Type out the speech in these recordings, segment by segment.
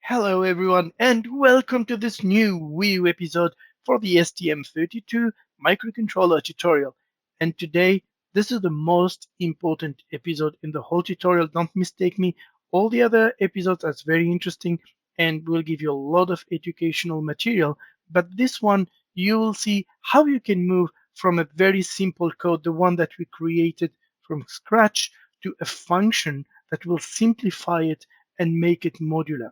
Hello everyone and welcome to this new Wii U episode for the STM32 microcontroller tutorial. And today, this is the most important episode in the whole tutorial. Don't mistake me. All the other episodes are very interesting and will give you a lot of educational material. But this one, you will see how you can move from a very simple code, the one that we created from scratch, to a function that will simplify it and make it modular.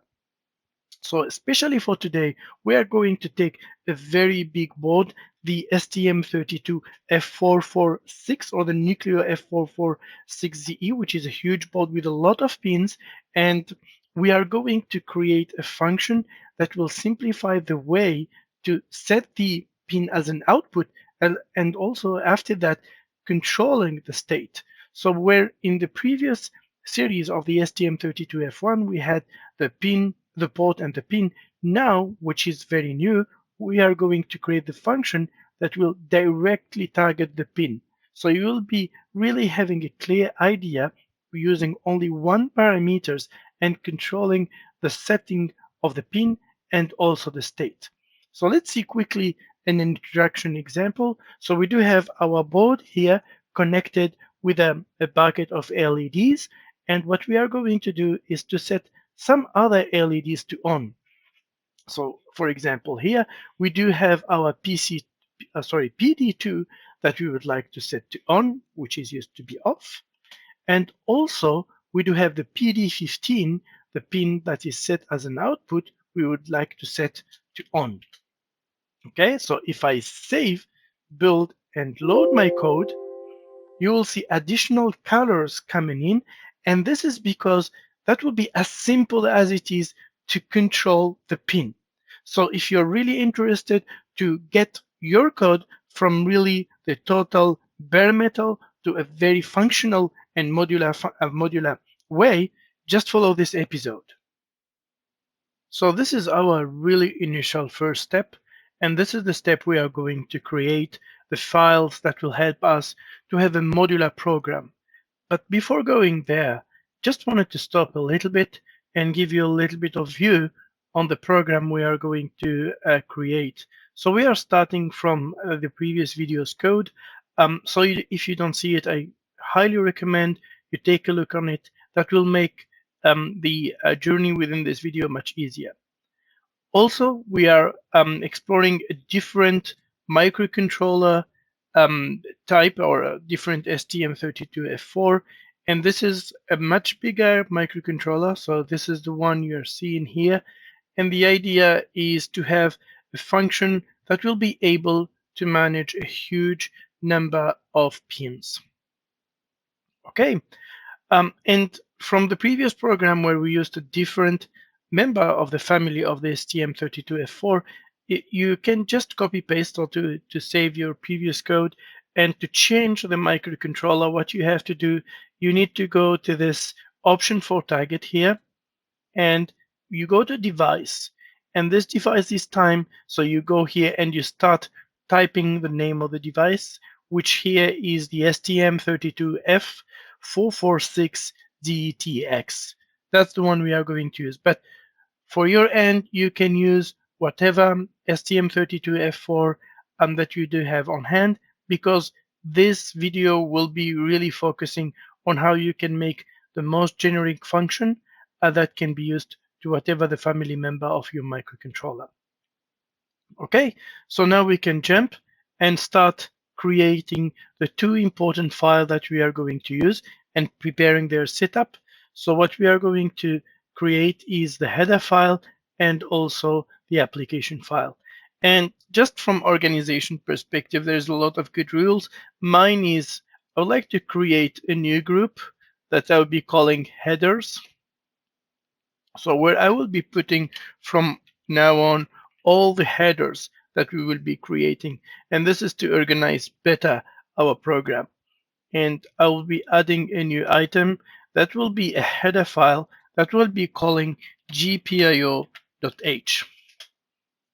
So especially for today, we are going to take a very big board, the STM32 F446 or the Nucleo F446ZE, which is a huge board with a lot of pins. And we are going to create a function that will simplify the way to set the pin as an output and also after that, controlling the state. So where in the previous series of the STM32F1, we had the pin, the port, and the pin. Now, which is very new, we are going to create the function that will directly target the pin. So you will be really having a clear idea using only one parameters and controlling the setting of the pin and also the state. So let's see quickly an introduction example. So we do have our board here connected with a bucket of LEDs. And what we are going to do is to set some other LEDs to on. So for example, here we do have our PD2 that we would like to set to on, which is used to be off. And also we do have the PD15, the pin that is set as an output, we would like to set to on. Okay, so if I save, build, and load my code, you will see additional colors coming in. And this is because that will be as simple as it is to control the pin. So if you're really interested to get your code from really the total bare metal to a very functional and modular way, just follow this episode. So this is our really initial first step. And this is the step we are going to create the files that will help us to have a modular program. But before going there, just wanted to stop a little bit and give you a little bit of view on the program we are going to create. So we are starting from the previous video's code. If you don't see it, I highly recommend you take a look on it. That will make the journey within this video much easier. Also, we are exploring a different microcontroller type or a different STM32F4. And this is a much bigger microcontroller. So this is the one you're seeing here. And the idea is to have a function that will be able to manage a huge number of pins. Okay. And from the previous program where we used a different member of the family of the STM32F4, you can just copy paste or to save your previous code. And to change the microcontroller, what you have to do, you need to go to this option for target here, and you go to device. And this device this time, so you go here and you start typing the name of the device, which here is the STM32F446DTX. That's the one we are going to use. But for your end, you can use whatever STM32F4 that you do have on hand, because this video will be really focusing on how you can make the most generic function that can be used to whatever the family member of your microcontroller. Okay, so now we can jump and start creating the two important files that we are going to use and preparing their setup. So what we are going to create is the header file and also the application file. And just from organization perspective, there's a lot of good rules. Mine is I would like to create a new group that I will be calling headers. So where I will be putting from now on all the headers that we will be creating. And this is to organize better our program. And I will be adding a new item that will be a header file that will be calling GPIO.h.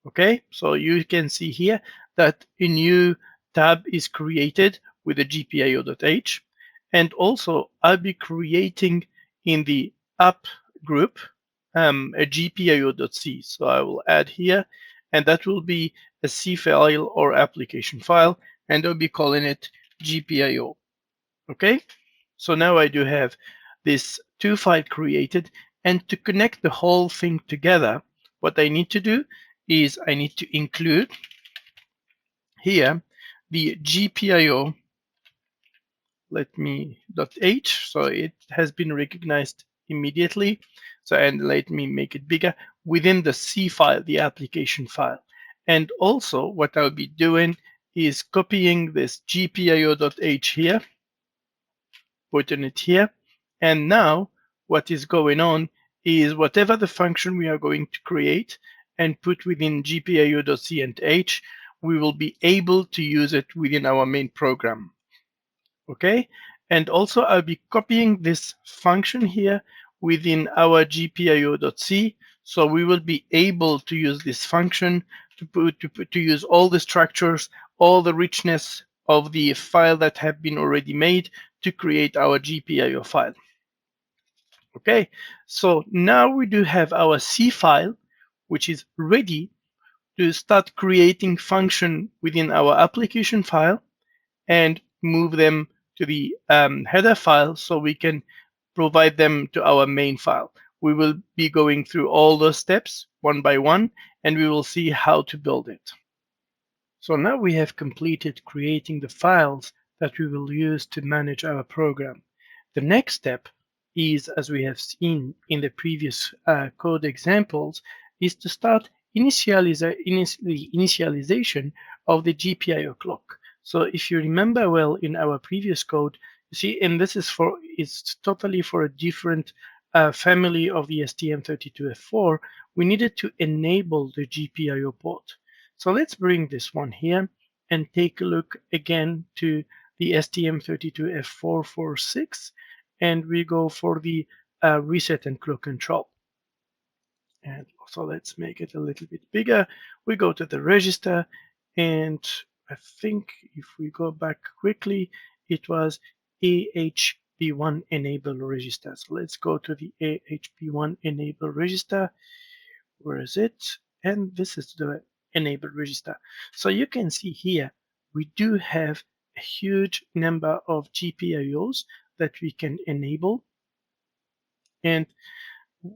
Okay, so you can see here that a new tab is created with the GPIO.h. And also I'll be creating in the app group a GPIO.c. So I will add here, and that will be a C file or application file, and I'll be calling it GPIO. Okay, so now I do have this 2 file created, and to connect the whole thing together, what I need to do is I need to include here the GPIO .h, so it has been recognized immediately. So, and let me make it bigger within the C file, the application file. And also what I'll be doing is copying this GPIO.h here, putting it here. And now what is going on is whatever the function we are going to create and put within GPIO.c and h, we will be able to use it within our main program. Okay, and also I'll be copying this function here within our GPIO.c, so we will be able to use this function to use all the structures, all the richness of the file that have been already made to create our GPIO file. Okay, so now we do have our C file, which is ready to start creating function within our application file and move them to the header file so we can provide them to our main file. We will be going through all those steps one by one, and we will see how to build it. So now we have completed creating the files that we will use to manage our program. The next step is, as we have seen in the previous code examples, is to start initialization of the GPIO clock. So if you remember well in our previous code, you see, and this is totally for a different family of the STM32F4, we needed to enable the GPIO port. So let's bring this one here and take a look again to the STM32F446, and we go for the reset and clock control. And so let's make it a little bit bigger. We go to the register, and I think if we go back quickly, it was AHP1 enable register. So let's go to the AHP1 enable register. Where is it? And this is the enable register. So you can see here, we do have a huge number of GPIOs that we can enable. And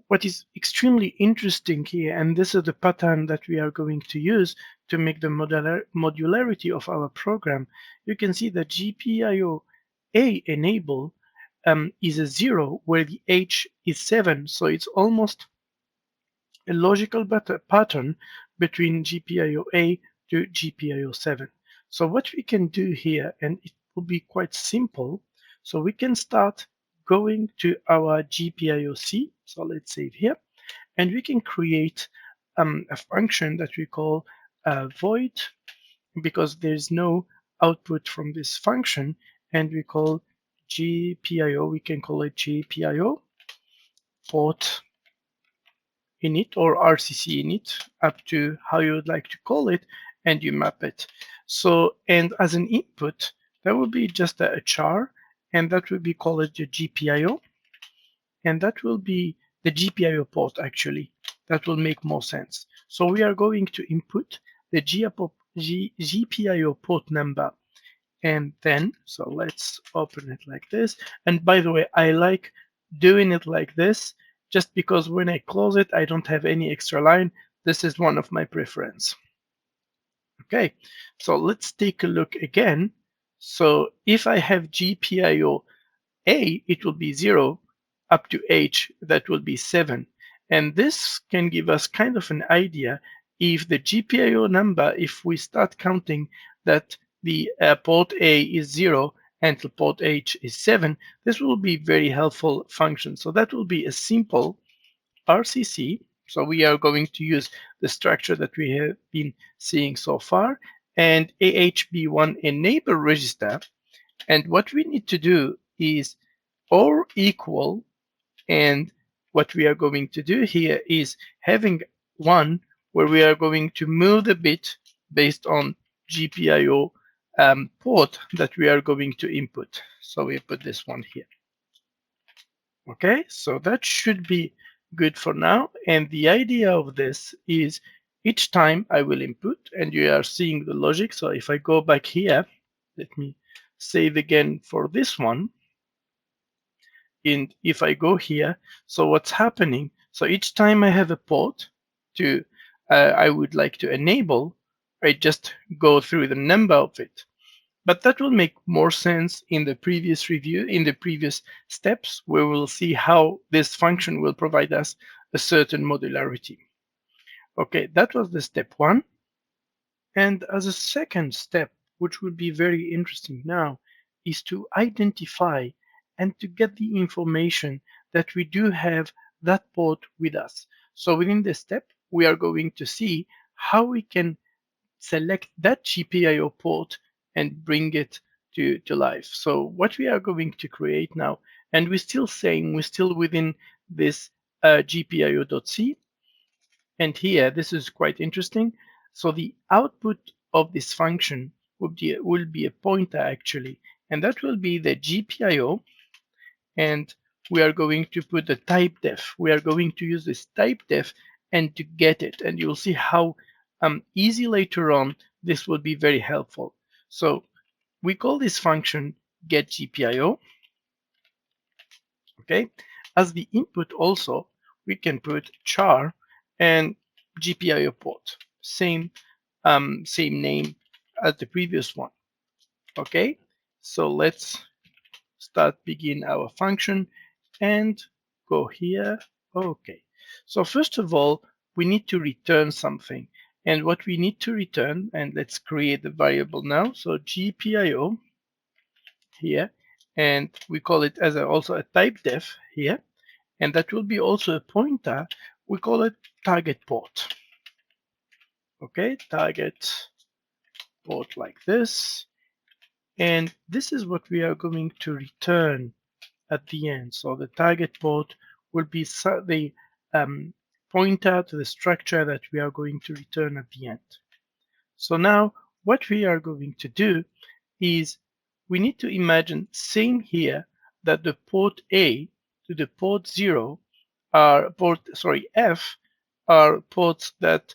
what is extremely interesting here, and this is the pattern that we are going to use to make the modularity of our program, you can see that GPIO A enable is a 0 where the H is 7. So it's almost a logical pattern between GPIO A to GPIO 7. So what we can do here, and it will be quite simple, so we can start going to our GPIO C. So let's save here, and we can create a function that we call void, because there's no output from this function, and we call GPIO, we can call it GPIO Port init or RCC init, up to how you would like to call it, and you map it. So, and as an input, that will be just a char, and that will be called the GPIO, and that will be the GPIO port actually. That will make more sense. So we are going to input the GPIO port number, and then, so let's open it like this. And by the way, I like doing it like this, just because when I close it, I don't have any extra line. This is one of my preference. Okay, so let's take a look again. So if I have GPIO A, it will be 0 up to H, that will be 7. And this can give us kind of an idea if the GPIO number, if we start counting that the port A is 0 and the port H is 7, this will be very helpful function. So that will be a simple RCC. So we are going to use the structure that we have been seeing so far, and AHP1 enable register. And what we need to do is or equal, and what we are going to do here is having one where we are going to move the bit based on GPIO port that we are going to input. So we put this one here. Okay, so that should be good for now. And the idea of this is each time I will input, and you are seeing the logic. So if I go back here, let me save again for this one. And if I go here, so what's happening? So each time I have a port to I would like to enable, I just go through the number of it. But that will make more sense in the previous review, in the previous steps, where we'll see how this function will provide us a certain modularity. Okay, that was the step one. And as a second step, which will be very interesting now, is to identify and to get the information that we do have that port with us. So within this step, we are going to see how we can select that GPIO port and bring it to life. So what we are going to create now, and we're still saying we're still within this GPIO.c, and here this is quite interesting. So the output of this function will be a pointer actually, and that will be the GPIO, and we are going to put the type def. We are going to use this type def and to get it, and you'll see how easy later on this will be very helpful. So we call this function get GPIO. Okay, as the input also we can put char and GPIO port, same name as the previous one. Okay, so let's begin our function and go here. Okay, so first of all, we need to return something. And what we need to return, and let's create the variable now. So GPIO here, and we call it as also a type def here, and that will be also a pointer. We call it target port. Okay, target port like this. And this is what we are going to return at the end. So the target port will be the pointer to the structure that we are going to return at the end. So now what we are going to do is we need to imagine same here that the port A to the port 0 are F are ports that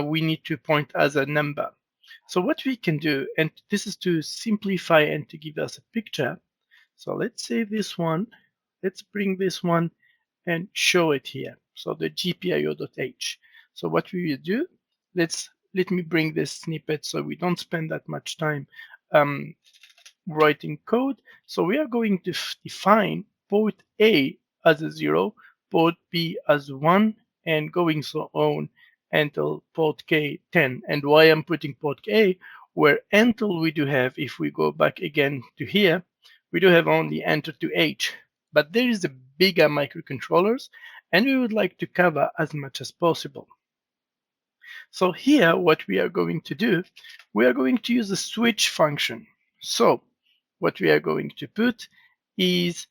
we need to point as a number. So what we can do, and this is to simplify and to give us a picture. So let's save this one. Let's bring this one and show it here. So the GPIO.h. So what we will do, let me bring this snippet so we don't spend that much time writing code. So we are going to define port A as a 0, port B as 1, and going so on until port K 10. And why I'm putting port A, where until we do have, if we go back again to here, we do have only enter to H. But there is a bigger microcontrollers, and we would like to cover as much as possible. So here, what we are going to do, we are going to use a switch function. So what we are going to put is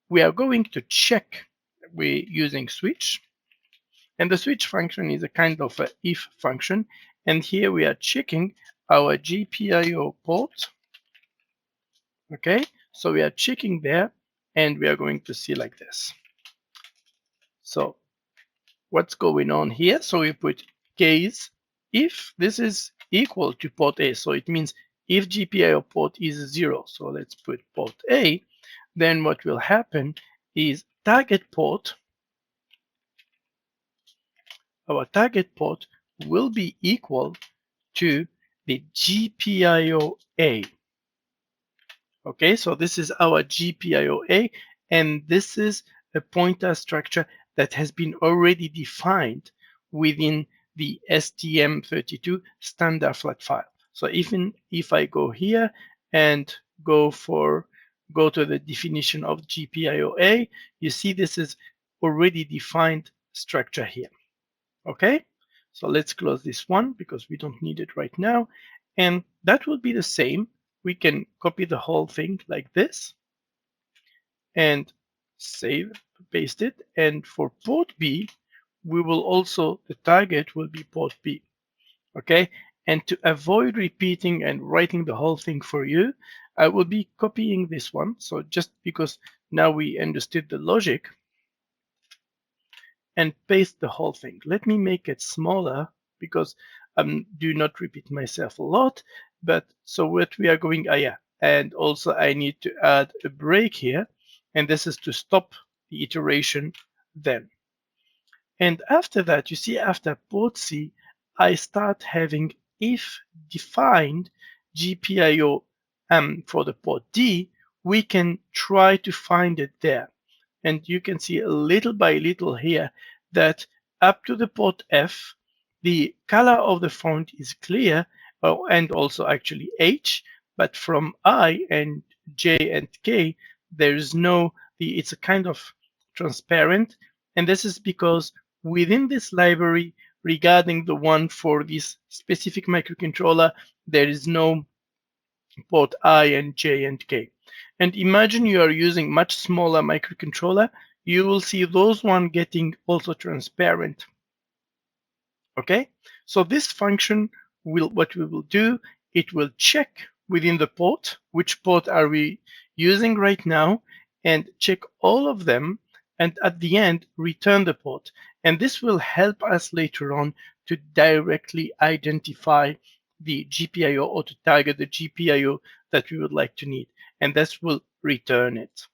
we are going to check we're using switch, and the switch function is a kind of a if function, and here we are checking our GPIO port. Okay, so we are checking there, and we are going to see like this. So what's going on here? So we put case if this is equal to port A, so it means if GPIO port is 0, so let's put port A, then what will happen is target port, our target port will be equal to the GPIO A. Okay, so this is our GPIO A, and this is a pointer structure that has been already defined within the STM32 standard flat file. So even if I go here and go to the definition of GPIO-A, you see this is already defined structure here. Okay, so let's close this one because we don't need it right now. And that will be the same. We can copy the whole thing like this and save, paste it. And for port B, we will also, the target will be port B. Okay, and to avoid repeating and writing the whole thing for you, I will be copying this one. So just because now we understood the logic, and paste the whole thing. Let me make it smaller because do not repeat myself a lot. But so what we are going, yeah, and also I need to add a break here, and this is to stop the iteration then. And after that, you see, after port C, I start having if defined GPIO for the port D, we can try to find it there. And you can see little by little here that up to the port F, the color of the font is clear, and also actually H, but from I and J and K, there is no, it's a kind of transparent. And this is because within this library, regarding the one for this specific microcontroller, there is no port I and J and K. And imagine you are using much smaller microcontroller, you will see those one getting also transparent. Okay, so this function will, what we will do, it will check within the port, which port are we using right now, and check all of them, and at the end, return the port. And this will help us later on to directly identify the GPIO or to target the GPIO that we would like to need. And this will return it.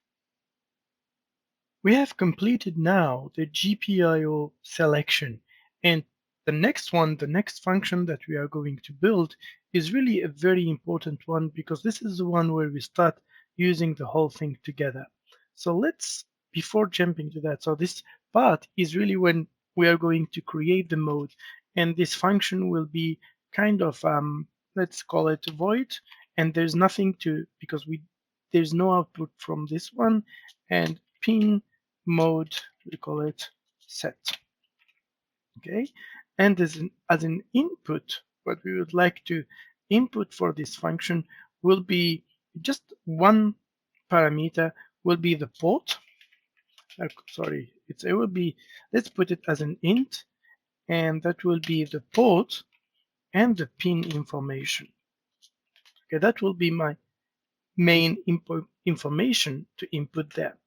We have completed now the GPIO selection. And the next one, the next function that we are going to build is really a very important one because this is the one where we start using the whole thing together. So let's, before jumping to that, so this part is really when we are going to create the mode. And this function will be kind of, let's call it void. And there's nothing to, because there's no output from this one. And pin mode, we call it set. Okay, and as an input, what we would like to input for this function will be just one parameter, will be the port. Sorry, it will be, let's put it as an int, and that will be the port and the pin information. Okay, that will be my main information to input there.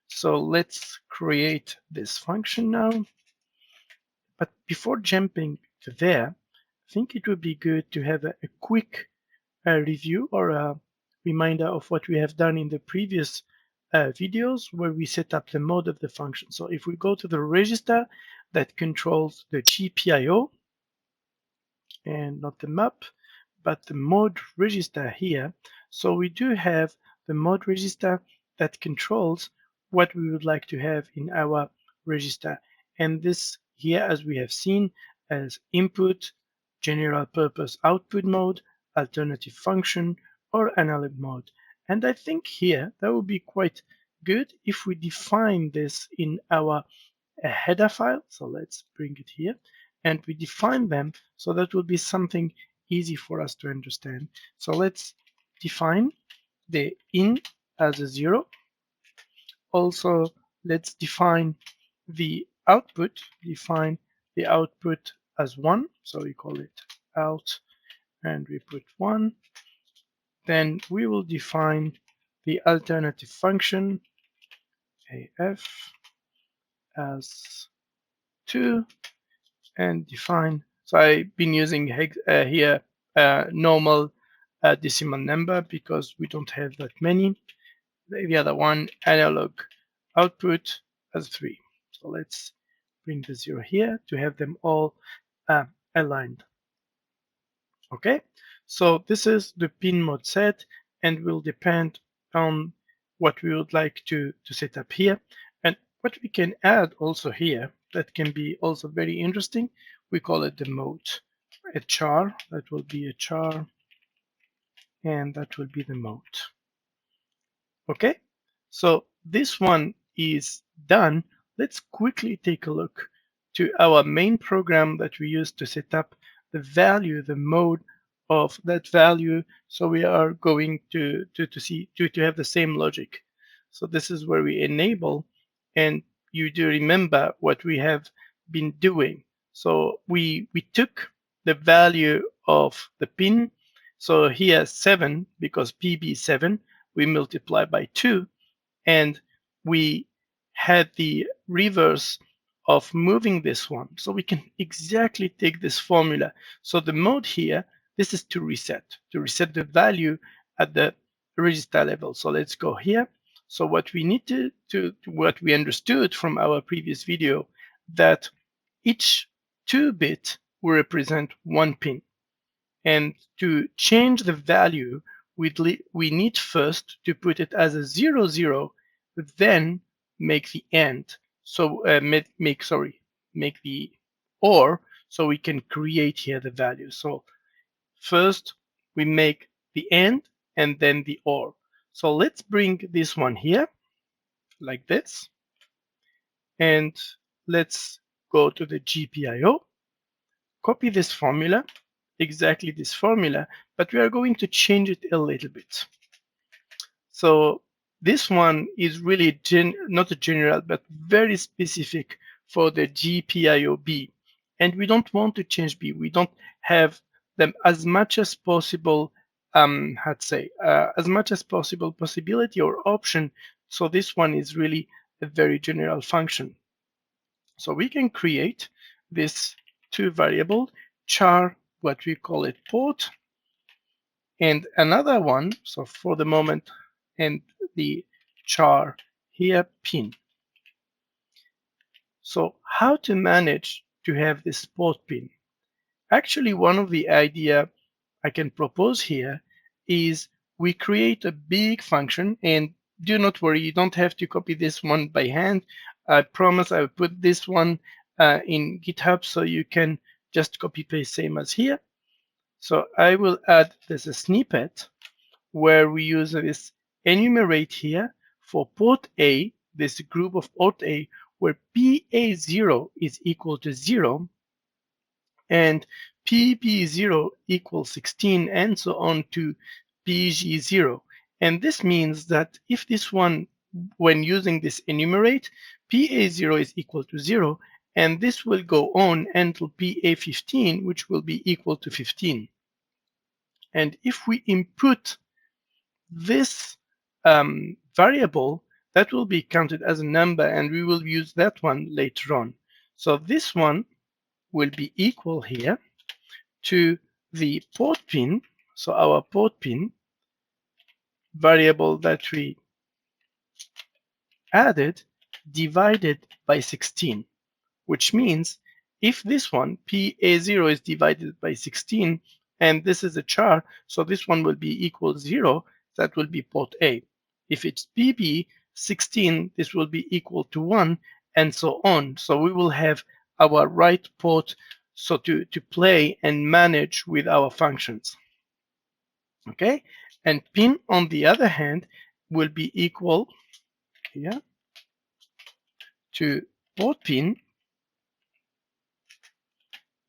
So let's create this function now. But before jumping to there, I think it would be good to have a quick review or a reminder of what we have done in the previous videos where we set up the mode of the function. So if we go to the register that controls the GPIO, and not the map, but the mode register here. So we do have the mode register that controls what we would like to have in our register. And this here, as we have seen, as input, general purpose output mode, alternative function, or analog mode. And I think here that would be quite good if we define this in our header file. So let's bring it here. And we define them, so that will be something easy for us to understand. So let's define the in as a 0. Also, let's define the output, as 1. So we call it out and we put 1. Then we will define the alternative function AF as 2 and define. So I've been using here normal decimal number because we don't have that many. The other one, analog output as 3. So let's bring the 0 here to have them all aligned. Okay, so this is the pin mode set and will depend on what we would like to set up here. And what we can add also here that can be also very interesting, we call it the mode. A char, that will be a char, and that will be the mode. Okay, so this one is done. Let's quickly take a look to our main program that we use to set up the value, the mode of that value. So we are going to have the same logic. So this is where we enable, and you do remember what we have been doing. So we took the value of the pin. So here 7, because PB7, we multiply by 2, and we had the reverse of moving this one. So we can exactly take this formula. So the mode here, this is to reset the value at the register level. So let's go here. So what we need to what we understood from our previous video, that each 2-bit will represent 1 pin. And to change the value, we need first to put it as a 0, 0, then make the AND. So make the OR, so we can create here the value. So first we make the AND and then the OR. So let's bring this one here like this, and let's go to the GPIO, copy this formula, exactly this formula, but we are going to change it a little bit. So this one is really not a general, but very specific for the GPIO B. And we don't want to change B. We don't have them as much as possible, as much as possible possibility or option. So this one is really a very general function. So we can create this 2 variable, char, what we call it port, and another one, so for the moment, and the char here pin. So how to manage to have this port pin? Actually, one of the idea I can propose here is we create a big function, and do not worry, you don't have to copy this one by hand. I promise I will put this one in GitHub so you can just copy paste same as here. So I will add this a snippet where we use this enumerate here for port A, this group of port A, where PA0 is equal to 0 and PB0 equals 16 and so on to PG0. And this means that if this one, when using this enumerate, PA0 is equal to 0, and this will go on until PA15, which will be equal to 15. And if we input this variable, that will be counted as a number, and we will use that one later on. So this one will be equal here to the port pin, so our port pin variable that we added divided by 16, which means if this one, PA0, is divided by 16, and this is a char, so this one will be equal 0, that will be port A. If it's PB 16, this will be equal to 1, and so on. So we will have our right port so to play and manage with our functions. Okay, and pin on the other hand will be equal here to port pin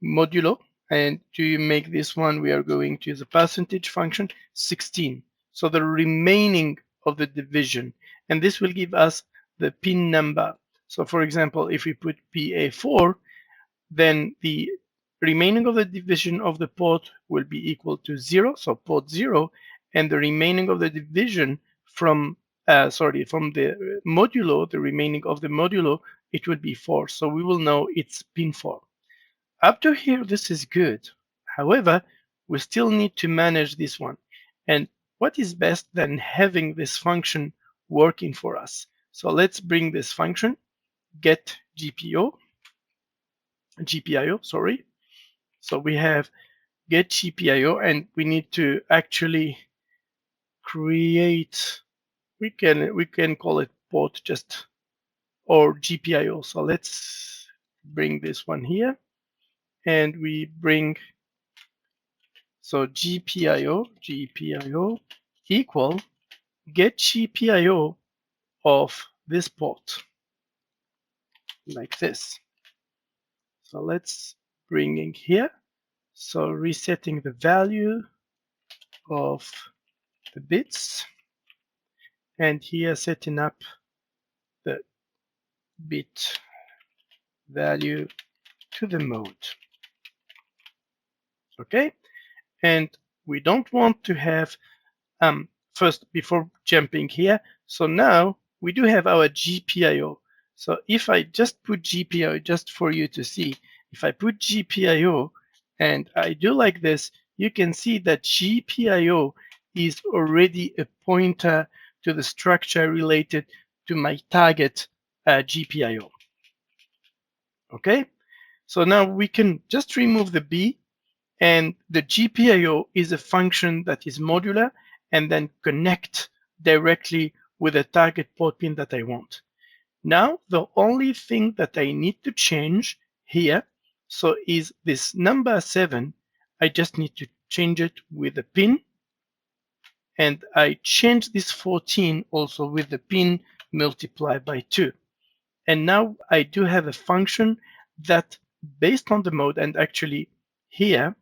modulo, and to make this one we are going to use a percentage function 16, so the remaining of the division, and this will give us the pin number. So for example, if we put PA4, then the remaining of the division of the port will be equal to 0, so port 0, and the remaining of the division from from the modulo, the remaining of the modulo, it will be 4, so we will know it's pin 4. Up to here, this is good. However, we still need to manage this one. And what is best than having this function working for us? So let's bring this function, get GPIO, sorry. So we have get GPIO, and we need to actually create, we can call it port just, or GPIO. So let's bring this one here. And we bring, so GPIO equal get GPIO of this port, like this. So let's bring in here. So resetting the value of the bits, and here setting up the bit value to the mode. Okay, and we don't want to have first, before jumping here, so now we do have our GPIO. So if I just put GPIO, just for you to see, if I put GPIO and I do like this, you can see that GPIO is already a pointer to the structure related to my target GPIO. Okay, so now we can just remove the B, and the GPIO is a function that is modular and then connect directly with the target port pin that I want. Now, the only thing that I need to change here, so is this number 7, I just need to change it with a pin, and I change this 14 also with the pin multiplied by 2. And now I do have a function that based on the mode, and actually here,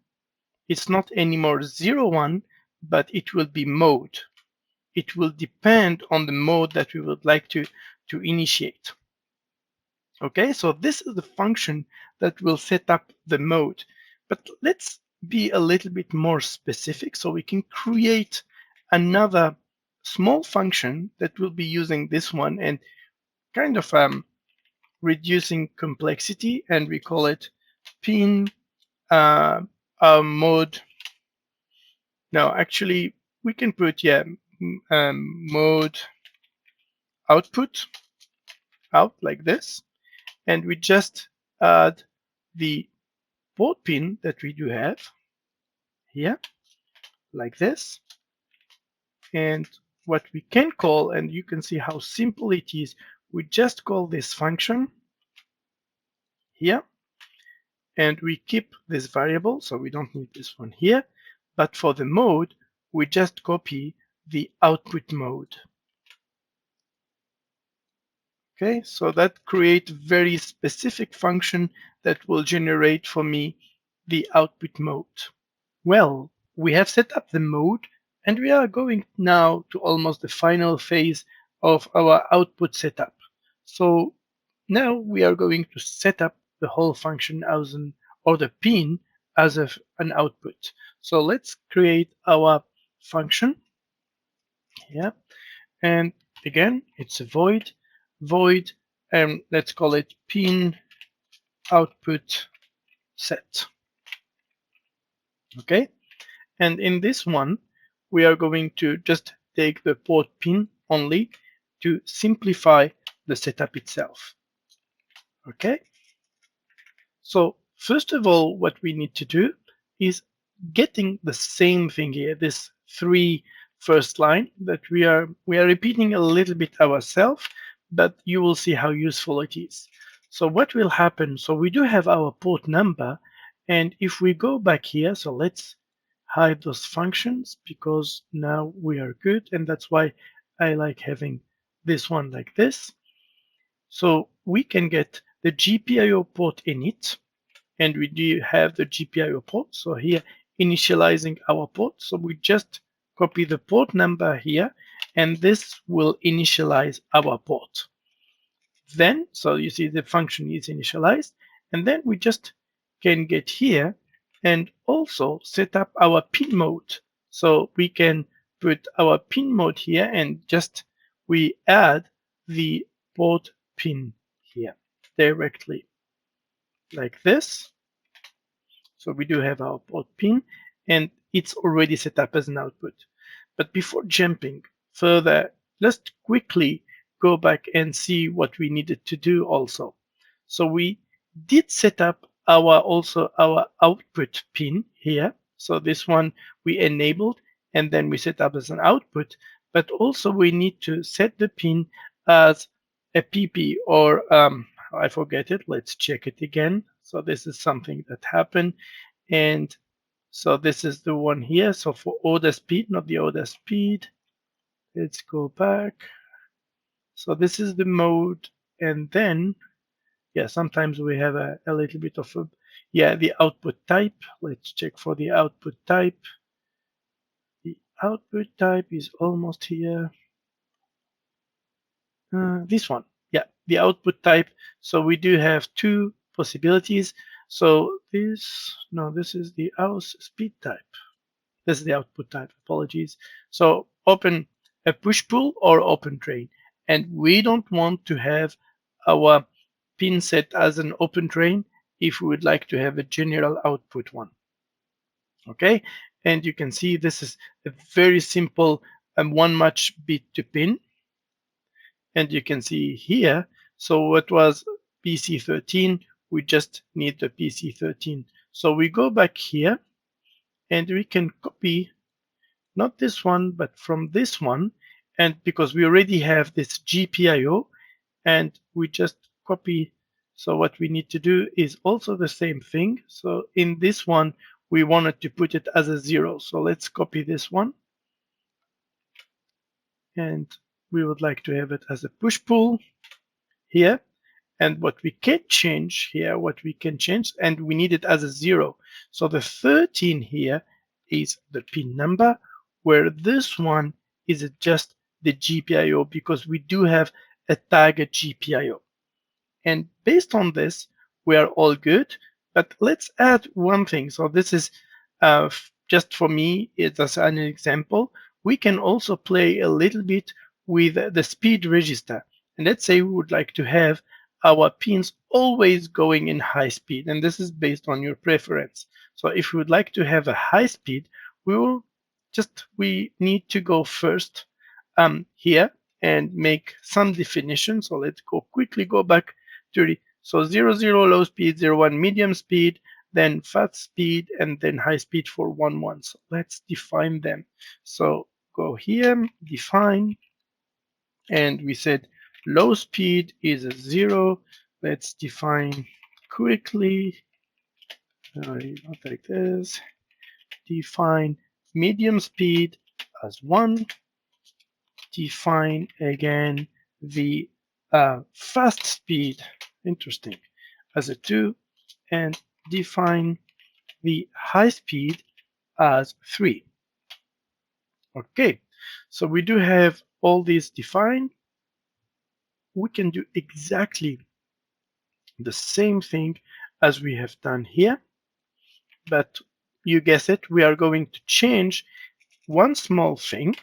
it's not anymore 0, 1, but it will be mode. It will depend on the mode that we would like to initiate. Okay, so this is the function that will set up the mode. But let's be a little bit more specific so we can create another small function that will be using this one and kind of reducing complexity, and we call it pin mode. No, actually, we can put, mode output out like this, and we just add the port pin that we do have here, like this. And what we can call, and you can see how simple it is, we just call this function here, and we keep this variable, so we don't need this one here. But for the mode, we just copy the output mode. Okay, so that creates very specific function that will generate for me the output mode. Well, we have set up the mode, and we are going now to almost the final phase of our output setup. So now we are going to set up the whole function as or the pin as an output. So let's create our function here. And again, it's a void, and let's call it pin output set. Okay, and in this one, we are going to just take the port pin only to simplify the setup itself. Okay, so first of all, what we need to do is getting the same thing here, this 3 first line that we are repeating a little bit ourselves, but you will see how useful it is. So what will happen, so we do have our port number, and if we go back here, so let's hide those functions because now we are good, and that's why I like having this one like this. So we can get the GPIO port init, and we do have the GPIO port. So here, initializing our port. So we just copy the port number here, and this will initialize our port. Then, so you see the function is initialized, and then we just can get here and also set up our pin mode. So we can put our pin mode here and just we add the port pin here directly like this. So we do have our port pin, and it's already set up as an output. But before jumping further, let's quickly go back and see what we needed to do also. So we did set up our output pin here. So this one we enabled, and then we set up as an output. But also we need to set the pin as a PP, or I forget it. Let's check it again. So this is something that happened. And so this is the one here. So for order speed, not the order speed. Let's go back. So this is the mode. And then, yeah, sometimes we have a little bit of the output type. Let's check for the output type. The output type is almost here. This one. Yeah, the output type. So we do have 2 possibilities. So this is the speed type. This is the output type, apologies. So open a push-pull or open drain. And we don't want to have our pin set as an open drain if we would like to have a general output one. Okay, and you can see this is a very simple one match bit to pin. And you can see here, so what was PC13, we just need the PC13. So we go back here and we can copy, not this one, but from this one. And because we already have this GPIO, and we just copy. So what we need to do is also the same thing. So in this one, we wanted to put it as a 0. So let's copy this one. And we would like to have it as a push-pull here. And what we can change here, and we need it as a 0. So the 13 here is the pin number, where this one is just the GPIO, because we do have a target GPIO. And based on this, we are all good. But let's add one thing. So this is just for me, it's as an example. We can also play a little bit with the speed register. And let's say we would like to have our pins always going in high speed. And this is based on your preference. So if we would like to have a high speed, we need to go first here and make some definition. So let's quickly go back to the, so 0, 0 low speed, 0, 1 medium speed, then fast speed, and then high speed for 1, 1. So let's define them. So go here, define, and we said low speed is a 0. Let's define quickly, not like this, define medium speed as 1, define again the fast speed, interesting, as a 2, and define the high speed as 3. Okay, so we do have all these defined. We can do exactly the same thing as we have done here, but you guess it, we are going to change one small thing.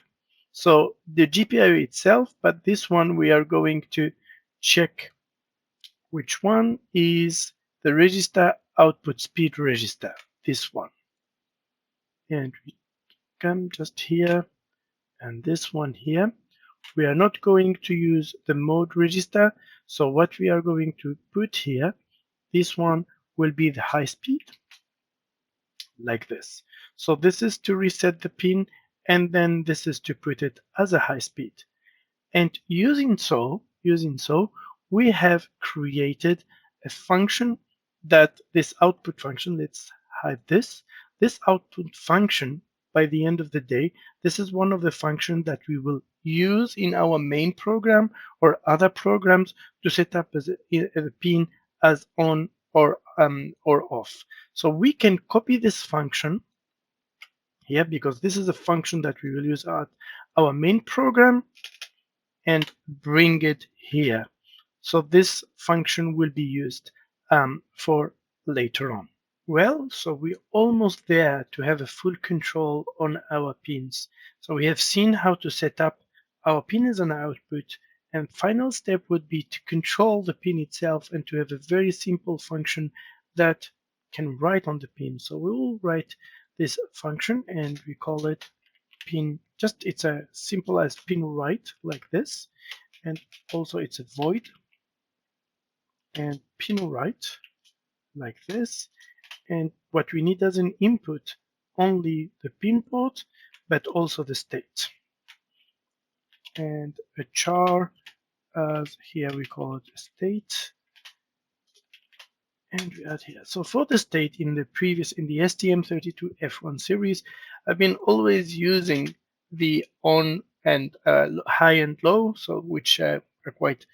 So the GPIO itself, but this one we are going to check which one is the register output speed register, this one. And we come just here and this one here. We are not going to use the mode register. So what we are going to put here, this one will be the high speed, like this. So this is to reset the pin, and then this is to put it as a high speed. And using so, we have created a function that this output function, let's hide this output function, by the end of the day, this is one of the functions that we will use in our main program or other programs to set up as a pin as on or off. So we can copy this function here, because this is a function that we will use at our main program, and bring it here. So this function will be used for later on. Well, so we're almost there to have a full control on our pins. So we have seen how to set up our pin as an output, and final step would be to control the pin itself and to have a very simple function that can write on the pin. So we will write this function and we call it pin, just it's a simple as pin write, like this, and also it's a void and pin write, like this. And what we need as an input, only the pin port, but also the state. And a char, as here we call it a state. And we add here. So for the state in the STM32 F1 series, I've been always using the on and high and low, so which are quite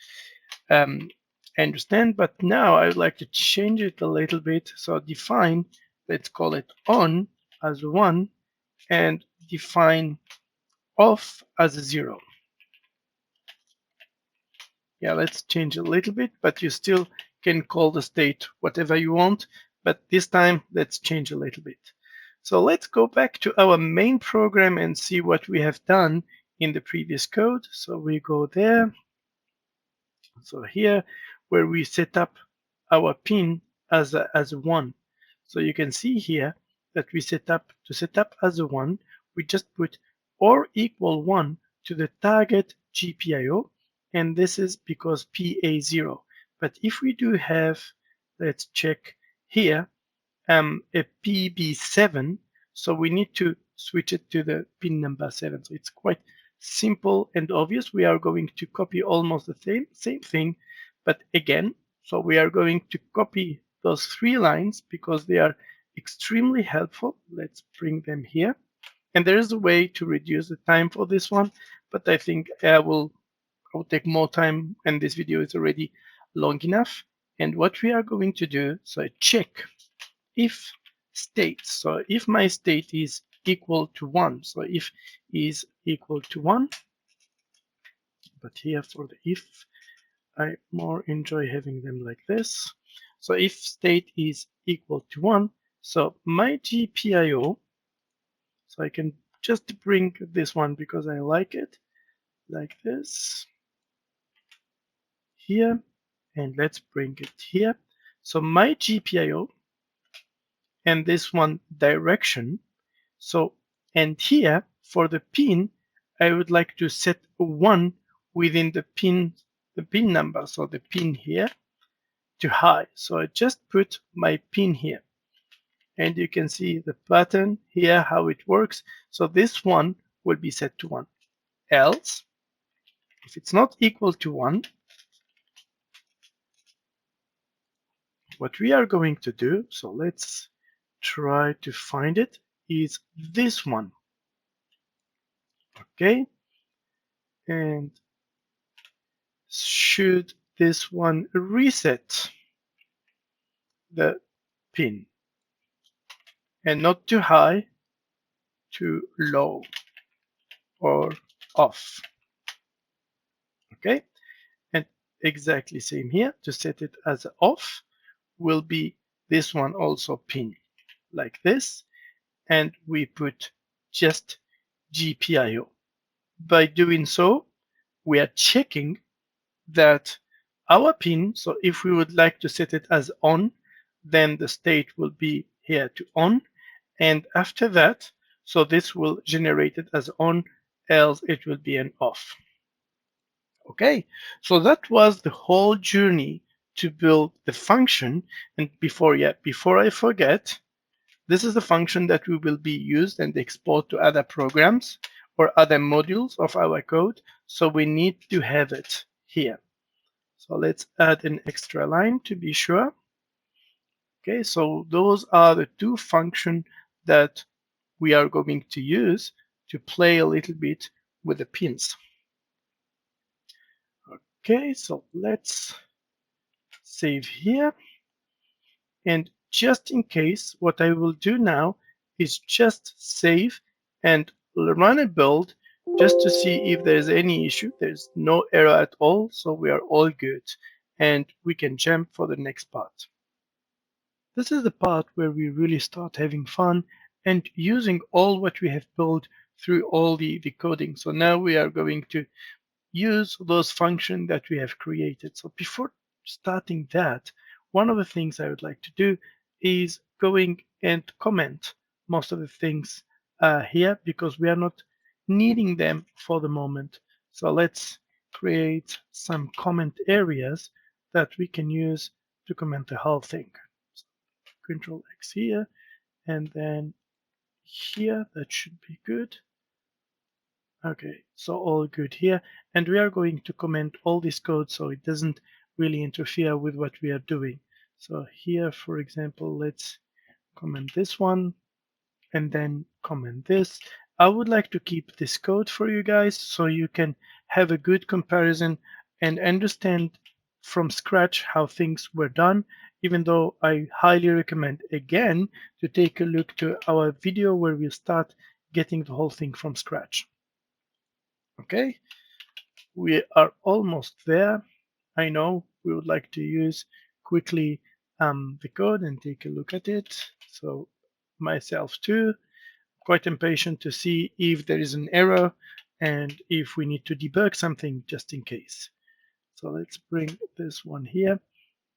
understand, but now I would like to change it a little bit. So define, let's call it on as 1, and define off as 0. Yeah, let's change a little bit, but you still can call the state whatever you want, but this time let's change a little bit. So let's go back to our main program and see what we have done in the previous code. So we go there. So here where we set up our pin as a 1. So you can see here that we set up as a 1, we just put or equal 1 to the target GPIO, and this is because PA0. But if we do have, let's check here, a PB7, so we need to switch it to the pin number 7. So it's quite simple and obvious. We are going to copy almost the same thing, but again, so we are going to copy those 3 lines because they are extremely helpful. Let's bring them here. And there is a way to reduce the time for this one, but I think I will take more time, and this video is already long enough. And what we are going to do, so check if state. So if my state is equal to 1, so if is equal to 1, but here for the if, I more enjoy having them like this. So if state is equal to 1, so my GPIO, so I can just bring this one because I like it, like this, here, and let's bring it here. So my GPIO, and this one direction, so, and here for the pin, I would like to set a 1 within the pin number, so the pin here to high. So I just put my pin here, and you can see the pattern here, how it works. So this one will be set to 1. Else, if it's not equal to 1, what we are going to do, so let's try to find it, is this one. Okay, and should this one reset the pin, and not too high, too low, or off. Okay, and exactly same here. To set it as off will be this one also pin, like this, and we put just GPIO. By doing so, we are checking that our pin, so if we would like to set it as on, then the state will be here to on, and after that, so this will generate it as on, else it will be an off. Okay, so that was the whole journey to build the function. And before I forget, this is the function that we will be used and export to other programs or other modules of our code. So we need to have it here. So let's add an extra line to be sure. Okay, so those are the 2 functions that we are going to use to play a little bit with the pins. Okay, so let's save here. And just in case, what I will do now is just save and run a build just to see if there's any issue. There's no error at all, so we are all good. And we can jump for the next part. This is the part where we really start having fun and using all what we have built through all the coding. So now we are going to use those functions that we have created. So before starting that, one of the things I would like to do is going and comment most of the things here because we are not needing them for the moment. So let's create some comment areas that we can use to comment the whole thing. So Control X here, and then here, that should be good. Okay, so all good here. And we are going to comment all this code so it doesn't really interfere with what we are doing. So here, for example, let's comment this one and then comment this. I would like to keep this code for you guys so you can have a good comparison and understand from scratch how things were done, even though I highly recommend again to take a look to our video where we'll start getting the whole thing from scratch. Okay, we are almost there. I know we would like to use quickly the code and take a look at it. So myself too, quite impatient to see if there is an error and if we need to debug something just in case. So let's bring this one here,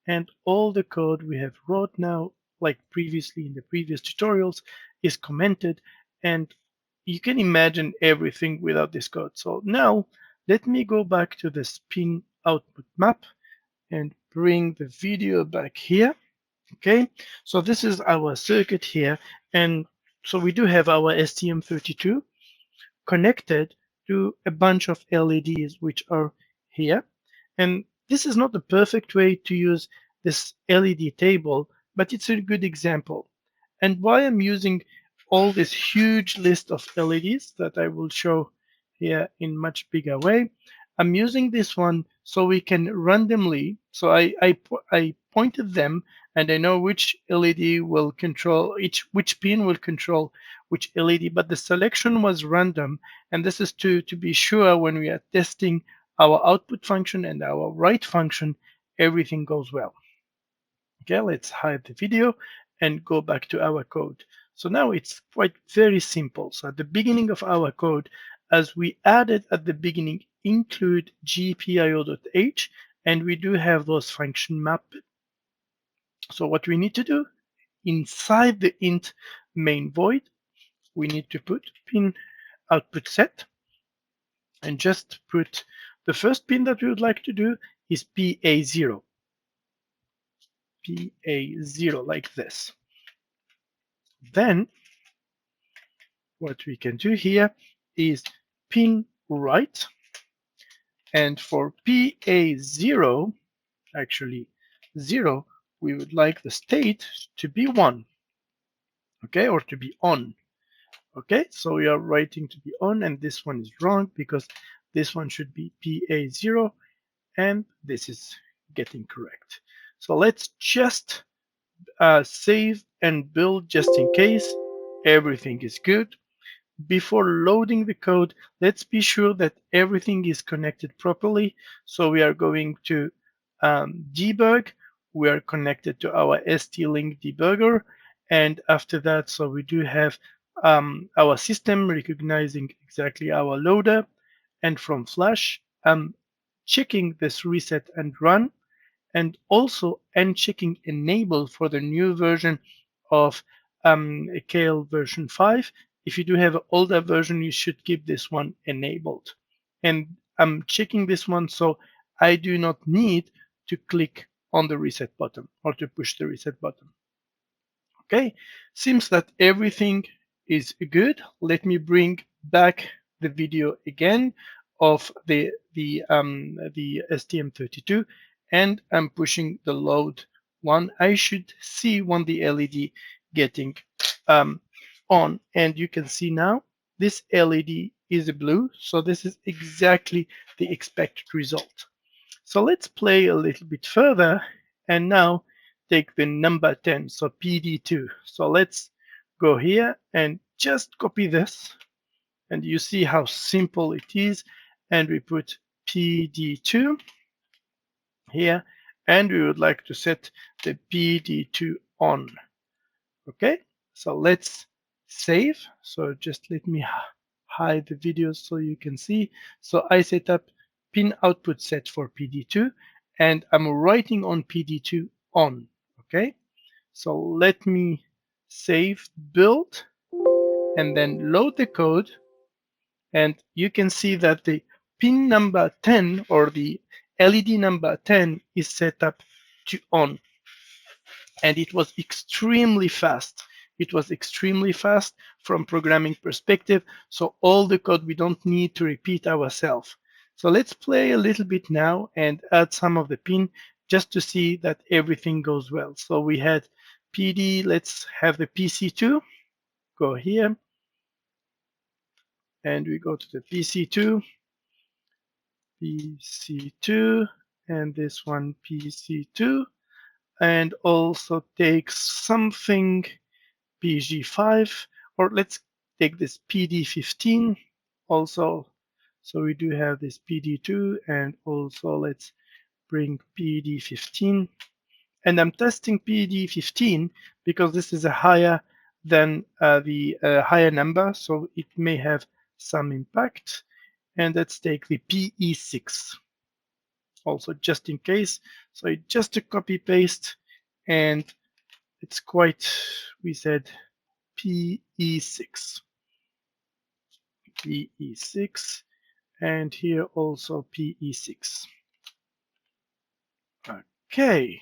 and all the code we have wrote now, like previously in the previous tutorials, is commented, and you can imagine everything without this code. So now let me go back to the pin output map and bring the video back here. Okay, so this is our circuit here, and so we do have our STM32 connected to a bunch of LEDs which are here. And this is not the perfect way to use this LED table, but it's a good example. And why I'm using all this huge list of LEDs that I will show here in much bigger way, I'm using this one so we can randomly, so I pointed them and I know which LED will control, which pin will control which LED, but the selection was random. And this is to be sure when we are testing our output function and our write function, everything goes well. Okay, let's hide the video and go back to our code. So now it's quite very simple. So at the beginning of our code, as we added at the beginning, include GPIO.h, and we do have those function mapped. So what we need to do, inside the int main void, we need to put pin output set, and just put the first pin that we would like to do is PA0. PA0 like this. Then what we can do here is pin write, and for PA0, actually 0, we would like the state to be 1, okay, or to be on. Okay, so we are writing to be on, and this one is wrong because this one should be PA0, and this is getting correct. So let's just save and build just in case everything is good. Before loading the code, let's be sure that everything is connected properly. So we are going to debug. We are connected to our ST-Link debugger. And after that, so we do have our system recognizing exactly our loader. And from Flash, I'm checking this reset and run, and also unchecking enable for the new version of Keil version 5. If you do have an older version, you should keep this one enabled. And I'm checking this one so I do not need to click on the reset button or to push the reset button. Okay, seems that everything is good. Let me bring back the video again of the STM32, and I'm pushing the load one. I should see when the LED getting on, and you can see now this LED is blue, so this is exactly the expected result. So let's play a little bit further, and now take the number 10, so PD2. So let's go here and just copy this, and you see how simple it is. And we put PD2 here, and we would like to set the PD2 on. Okay, so let's save. So just let me hide the video so you can see. So I set up pin output set for PD2, and I'm writing on PD2 on. Okay, so let me save, build, and then load the code. And you can see that the pin number 10, or the LED number 10, is set up to on. And it was extremely fast. It was extremely fast from programming perspective. So all the code we don't need to repeat ourselves. So let's play a little bit now and add some of the pin just to see that everything goes well. So we had PD, let's have the PC2, go here, and we go to the PC2, and this one PC2, and also take something PG5, or let's take this PD15 also. So we do have this PD2, and also let's bring PD15. And I'm testing PD15 because this is a higher than the higher number, so it may have some impact. And let's take the PE6. also just in case. So it's just a copy paste, and it's quite, we said PE6, PE6, and here also PE6. Okay,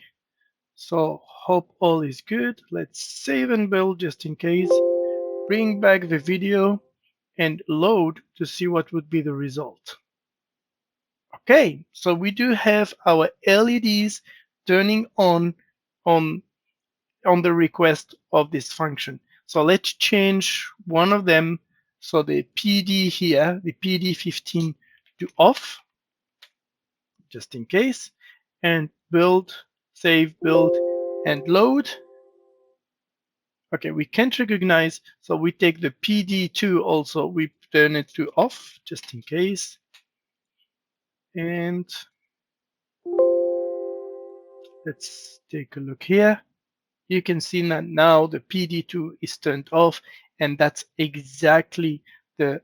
so hope all is good. Let's save and build just in case. Bring back the video and load to see what would be the result. Okay, so we do have our LEDs turning on the request of this function. So let's change one of them. So the PD here, the PD15 to off, just in case, and build, save, build, and load. Okay, we can't recognize, so we take the PD2 also, we turn it to off, just in case. And let's take a look here. You can see that now the PD2 is turned off, and that's exactly the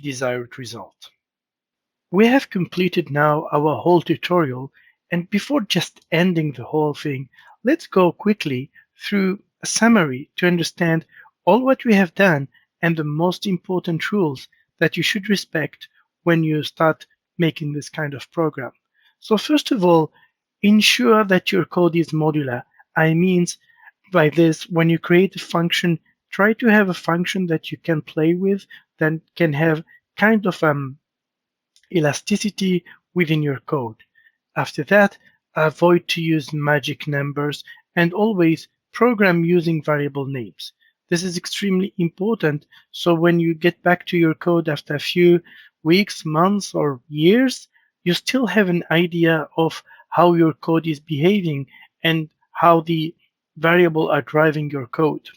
desired result. We have completed now our whole tutorial, and before just ending the whole thing, let's go quickly through a summary to understand all what we have done and the most important rules that you should respect when you start making this kind of program. So first of all, ensure that your code is modular. I mean by this, when you create a function, try to have a function that you can play with, that can have kind of elasticity within your code. After that, avoid to use magic numbers and always program using variable names. This is extremely important, so when you get back to your code after a few weeks, months, or years, you still have an idea of how your code is behaving and how the variables are driving your code.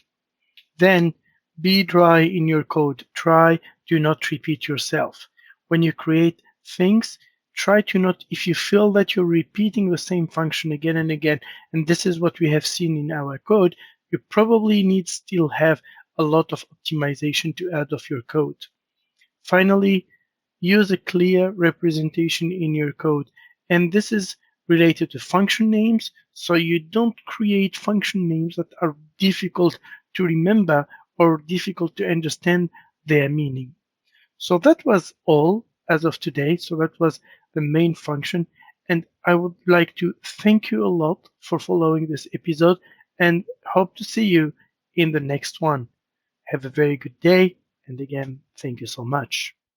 Then be dry in your code. Try to not repeat yourself. When you create things, try to not, if you feel that you're repeating the same function again and again, and this is what we have seen in our code, you probably need still have a lot of optimization to add of your code. Finally, use a clear representation in your code, and this is related to function names, so you don't create function names that are difficult to remember or difficult to understand their meaning. So that was all as of today. So that was the main function. And I would like to thank you a lot for following this episode and hope to see you in the next one. Have a very good day. And again, thank you so much.